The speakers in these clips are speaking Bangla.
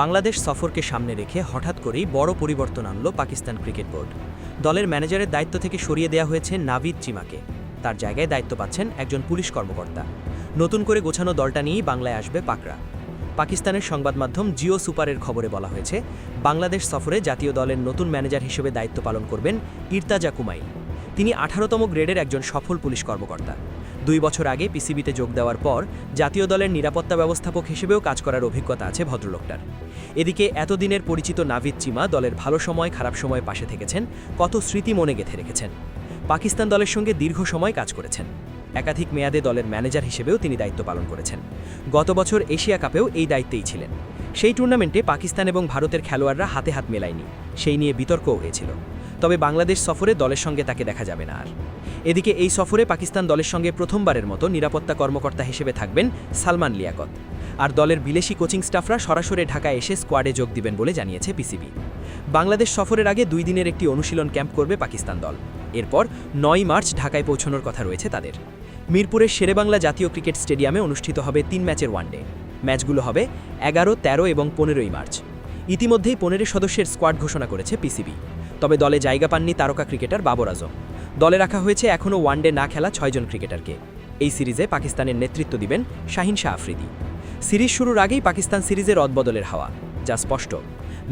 বাংলাদেশ সফরকে সামনে রেখে হঠাৎ করেই বড় পরিবর্তন আনল পাকিস্তান ক্রিকেট বোর্ড। দলের ম্যানেজারের দায়িত্ব থেকে সরিয়ে দেওয়া হয়েছে নাভিদ চিমাকে। তার জায়গায় দায়িত্ব পাচ্ছেন একজন পুলিশ কর্মকর্তা। নতুন করে গোছানো দলটা নিয়েই বাংলায় আসবে পাকরা। পাকিস্তানের সংবাদ মাধ্যম জিও সুপারের খবরে বলা হয়েছে, বাংলাদেশ সফরে জাতীয় দলের নতুন ম্যানেজার হিসেবে দায়িত্ব পালন করবেন ইরতাজা কুমাইল। তিনি 18তম গ্রেডের একজন সফল পুলিশ কর্মকর্তা। 2 বছর আগে পিসিবিতে যোগ দেওয়ার পর জাতীয় দলের নিরাপত্তা ব্যবস্থাপক হিসেবেও কাজ করার অভিজ্ঞতা আছে ভদ্রলোকটার। এদিকে এতদিনের পরিচিত নাভিদ চিমা দলের ভালো সময় খারাপ সময় পাশে থেকেছেন, কত স্মৃতি মনে গেঁথে রেখেছেন। পাকিস্তান দলের সঙ্গে দীর্ঘ সময় কাজ করেছেন। একাধিক মেয়াদে দলের ম্যানেজার হিসেবেও তিনি দায়িত্ব পালন করেছেন। গত বছর এশিয়া কাপেও এই দায়িত্বেই ছিলেন। সেই টুর্নামেন্টে পাকিস্তান এবং ভারতের খেলোয়াড়রা হাতে হাত মেলায়নি, সেই নিয়ে বিতর্কও হয়েছিল। তবে বাংলাদেশ সফরে দলের সঙ্গে তাকে দেখা যাবে না আর। এদিকে এই সফরে পাকিস্তান দলের সঙ্গে প্রথমবারের মতো নিরাপত্তা কর্মকর্তা হিসেবে থাকবেন সালমান লিয়াকত। আর দলের বিলেসী কোচিং স্টাফরা সরাসরি ঢাকায় এসে স্কোয়াডে যোগ দিবেন বলে জানিয়েছে পিসিবি। বাংলাদেশ সফরের আগে 2 দিনের একটি অনুশীলন ক্যাম্প করবে পাকিস্তান দল। এরপর 9 মার্চ ঢাকায় পৌঁছানোর কথা রয়েছে তাদের। মিরপুরের শেরেবাংলা জাতীয় ক্রিকেট স্টেডিয়ামে অনুষ্ঠিত হবে 3 ম্যাচের ওয়ানডে। ম্যাচগুলো হবে 11, 13 এবং 15ই মার্চ। ইতিমধ্যেই 15 সদস্যের স্কোয়াড ঘোষণা করেছে পিসিবি। তবে দলে জায়গা পাননি তারকা ক্রিকেটার বাবর আজম। দলে রাখা হয়েছে এখনও ওয়ানডে না খেলা 6 জন ক্রিকেটারকে। এই সিরিজে পাকিস্তানের নেতৃত্ব দিবেন শাহিন শাহ আফ্রিদি। সিরিজ শুরুর আগেই পাকিস্তান সিরিজের রদবদলের হাওয়া, যা স্পষ্ট।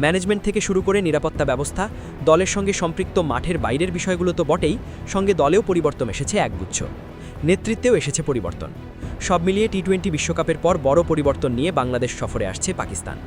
ম্যানেজমেন্ট থেকে শুরু করে নিরাপত্তা ব্যবস্থা, দলের সঙ্গে সম্পৃক্ত মাঠের বাইরের বিষয়গুলো তো বটেই, সঙ্গে দলেও পরিবর্তন এসেছে একগুচ্ছ। নেতৃত্বেও এসেছে পরিবর্তন। সব মিলিয়ে টি-20 বিশ্বকাপের পর বড় পরিবর্তন নিয়ে বাংলাদেশ সফরে আসছে পাকিস্তান।